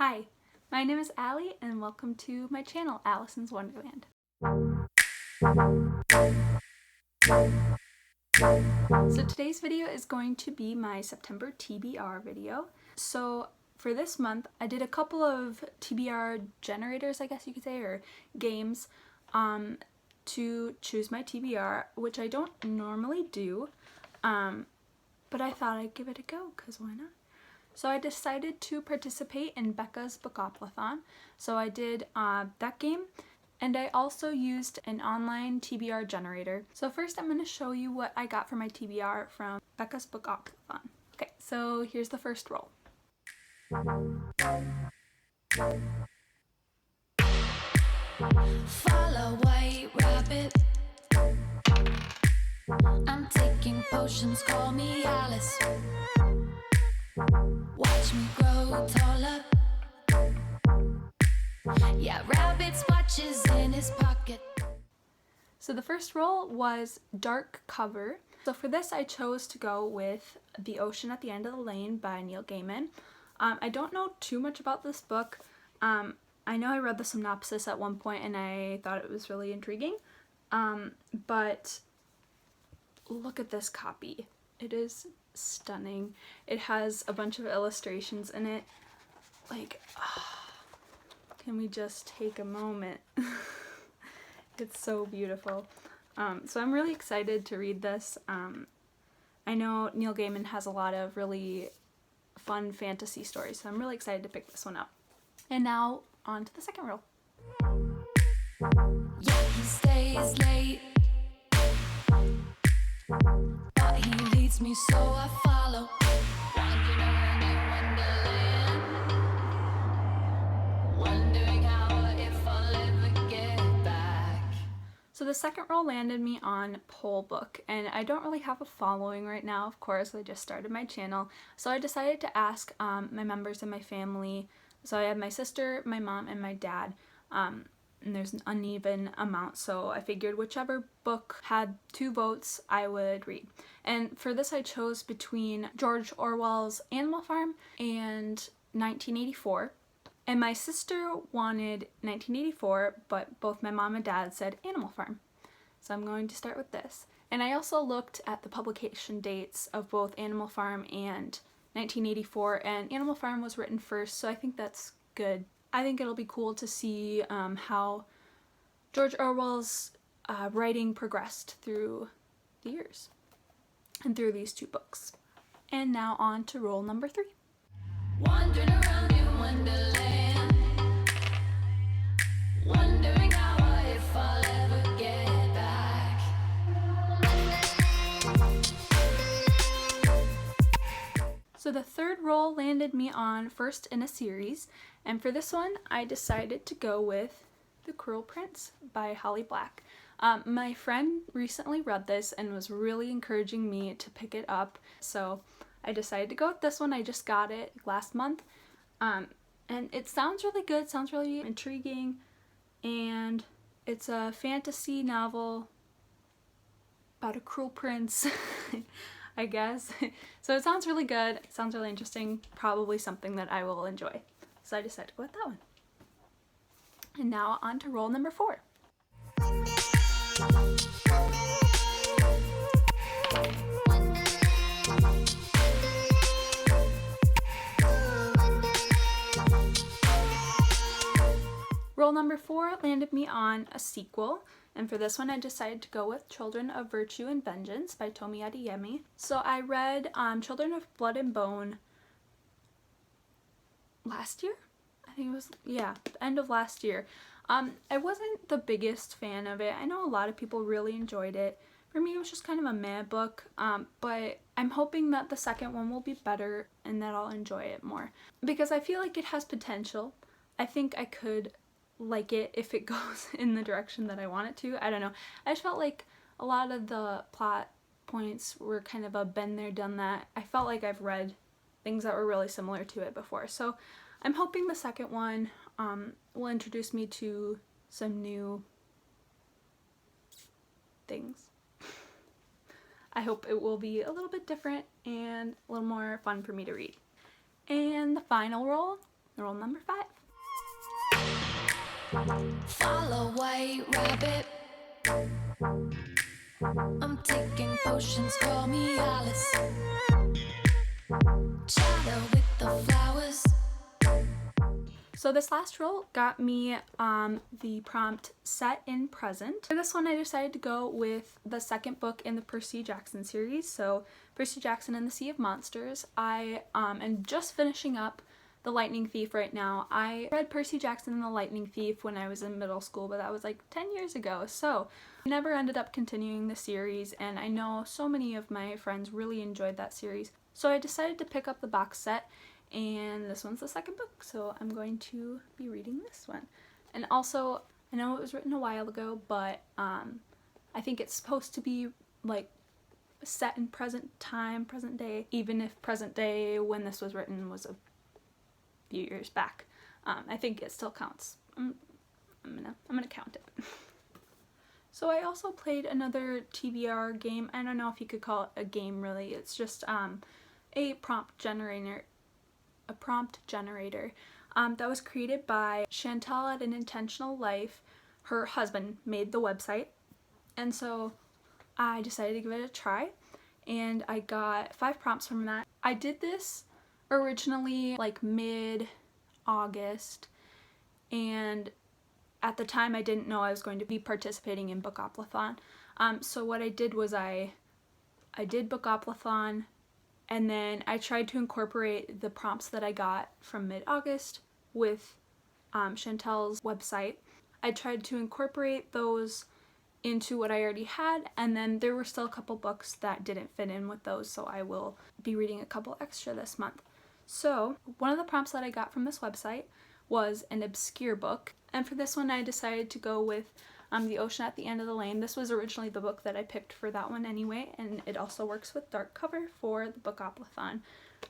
Hi, my name is Allie and welcome to my channel, Allyson's Wonderland. So today's video is going to be my September TBR video. So for this month, I did a couple of TBR generators, I guess you could say, or games, to choose my TBR, which I don't normally do, but I thought I'd give it a go, because why not? So I decided to participate in Becca's Bookoplathon. So I did that game, and I also used an online TBR generator. So first I'm going to show you what I got for my TBR from Becca's Bookoplathon. Okay, so here's the first roll. Follow white rabbit. I'm taking potions, call me Alice. Watch me grow taller. Yeah, rabbit's watches in his pocket. So the first roll was dark cover. So for this I chose to go with The Ocean at the End of the Lane by Neil Gaiman. I don't know too much about this book. I know I read the synopsis at one point and I thought it was really intriguing. But look at this copy. It is stunning. It has a bunch of illustrations in it. Like, can we just take a moment? It's so beautiful. So I'm really excited to read this. I know Neil Gaiman has a lot of really fun fantasy stories, so I'm really excited to pick this one up. And now on to the second roll. Yeah, he stays late, but he leads me, so I follow. Wandering around in Wonderland, wondering how or if I'll ever get back. So the second roll landed me on Pole Book, and I don't really have a following right now, of course. I just started my channel, so I decided to ask my members in my family. So I have my sister, my mom, and my dad, and there's an uneven amount, so I figured whichever book had 2 votes I would read. And for this I chose between George Orwell's Animal Farm and 1984. And my sister wanted 1984, but both my mom and dad said Animal Farm. So I'm going to start with this. And I also looked at the publication dates of both Animal Farm and 1984, and Animal Farm was written first, so I think that's good. I think it'll be cool to see how George Orwell's writing progressed through the years and through these 2 books. And now on to roll number 3. Wandering around in Wonderland, wondering how or if I'll ever get back. So the third roll landed me on First in a Series, and for this one I decided to go with The Cruel Prince by Holly Black. My friend recently read this and was really encouraging me to pick it up, so I decided to go with this one. I just got it last month, and it sounds really good, sounds really intriguing, and it's a fantasy novel about a cruel prince, I guess. So it sounds really good, it sounds really interesting, probably something that I will enjoy. So I decided to go with that one. And now on to roll number 4. Roll number 4 landed me on a sequel, and for this one I decided to go with Children of Virtue and Vengeance by Tomi Adeyemi. So I read Children of Blood and Bone last year? I think it was, yeah, the end of last year. I wasn't the biggest fan of it. I know a lot of people really enjoyed it. For me, it was just kind of a meh book, but I'm hoping that the second one will be better and that I'll enjoy it more, because I feel like it has potential. I think I could like it if it goes in the direction that I want it to. I don't know. I just felt like a lot of the plot points were kind of a been there, done that. I felt like I've read things that were really similar to it before. So I'm hoping the second one will introduce me to some new things. I hope it will be a little bit different and a little more fun for me to read. And the final roll Rule number 5. Follow white rabbit. I'm taking potions, call me Allyson. Chatter with the flowers. So this last rule got me the prompt set in present. For this one I decided to go with the second book in the Percy Jackson series, so Percy Jackson and the Sea of Monsters. I am just finishing up The Lightning Thief right now. I read Percy Jackson and the Lightning Thief when I was in middle school, but that was like 10 years ago, so I never ended up continuing the series, and I know so many of my friends really enjoyed that series. So I decided to pick up the box set, and this one's the second book, so I'm going to be reading this one. And also, I know it was written a while ago, but I think it's supposed to be like set in present time, present day, even if present day when this was written was a few years back. I think it still counts. I'm gonna count it. So I also played another TBR game. I don't know if you could call it a game really. It's just a prompt generator that was created by Chantal at An Intentional Life. Her husband made the website, and so I decided to give it a try, and I got 5 prompts from that. I did this originally like mid-August, and at the time I didn't know I was going to be participating in Bookoplathon. So what I did was I did Bookoplathon, and then I tried to incorporate the prompts that I got from mid-August with Chantel's website. I tried to incorporate those into what I already had, and then there were still a couple books that didn't fit in with those, so I will be reading a couple extra this month. So one of the prompts that I got from this website was an obscure book, and for this one I decided to go with The Ocean at the End of the Lane. This was originally the book that I picked for that one anyway, and it also works with dark cover for the Bookoplathon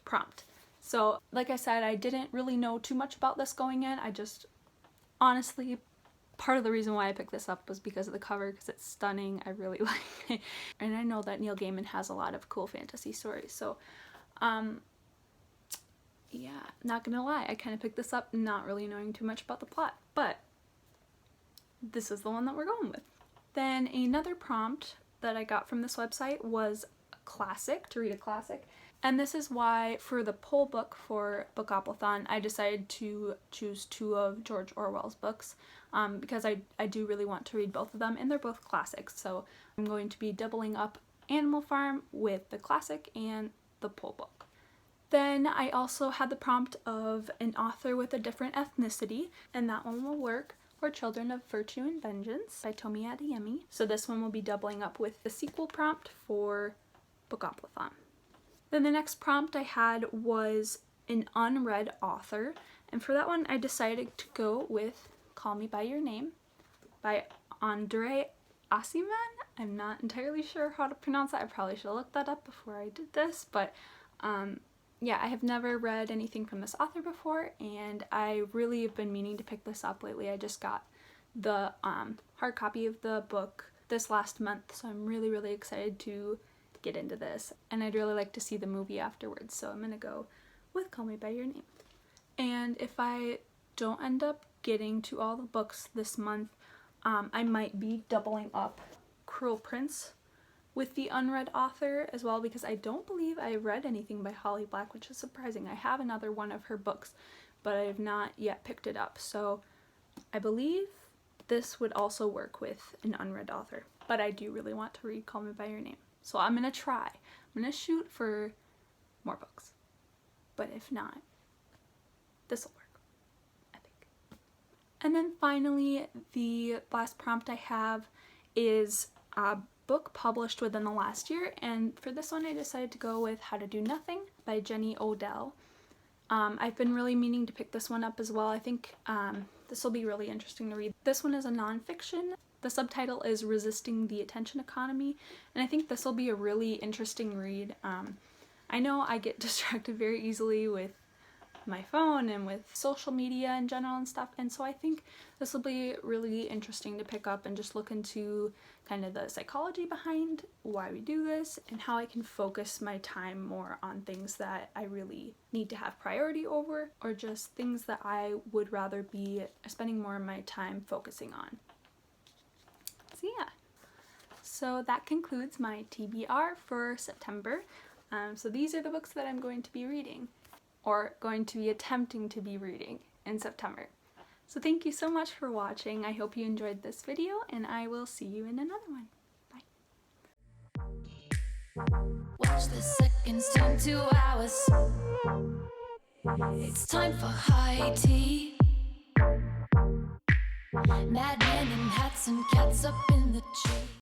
prompt. So like I said, I didn't really know too much about this going in. I just honestly, part of the reason why I picked this up was because of the cover, because it's stunning. I really like it, and I know that Neil Gaiman has a lot of cool fantasy stories, so yeah, not gonna lie, I kind of picked this up not really knowing too much about the plot, but this is the one that we're going with. Then another prompt that I got from this website was a classic, to read a classic. And this is why for the poll book for Bookoplathon, I decided to choose 2 of George Orwell's books, because I do really want to read both of them, and they're both classics. So I'm going to be doubling up Animal Farm with the classic and the poll book. Then I also had the prompt of an author with a different ethnicity, and that one will work for Children of Virtue and Vengeance by Tomi Adeyemi. So this one will be doubling up with the sequel prompt for Bookoplathon. Then the next prompt I had was an unread author, and for that one I decided to go with Call Me By Your Name by Andre Asiman. I'm not entirely sure how to pronounce that. I probably should have looked that up before I did this, but yeah, I have never read anything from this author before, and I really have been meaning to pick this up lately. I just got the hard copy of the book this last month, so I'm really, really excited to get into this, and I'd really like to see the movie afterwards, so I'm gonna go with Call Me By Your Name. And if I don't end up getting to all the books this month, I might be doubling up Cruel Prince with the unread author as well, because I don't believe I read anything by Holly Black, which is surprising. I have another one of her books, but I have not yet picked it up, so I believe this would also work with an unread author, but I do really want to read Call Me By Your Name, so I'm gonna try. I'm gonna shoot for more books, but if not, this will work, I think. And then finally, the last prompt I have is a book published within the last year, and for this one I decided to go with How to Do Nothing by Jenny Odell. I've been really meaning to pick this one up as well. I think this will be really interesting to read. This one is a nonfiction. The subtitle is Resisting the Attention Economy, and I think this will be a really interesting read. I know I get distracted very easily with my phone and with social media in general and stuff. And so I think this will be really interesting to pick up and just look into kind of the psychology behind why we do this and how I can focus my time more on things that I really need to have priority over, or just things that I would rather be spending more of my time focusing on. So yeah. So that concludes my TBR for September. So these are the books that I'm going to be reading, or going to be attempting to be reading in September. So thank you so much for watching. I hope you enjoyed this video, and I will see you in another one. Bye. Watch the seconds turn to hours. It's time for high tea. Madmen in hats and cats up in the tree.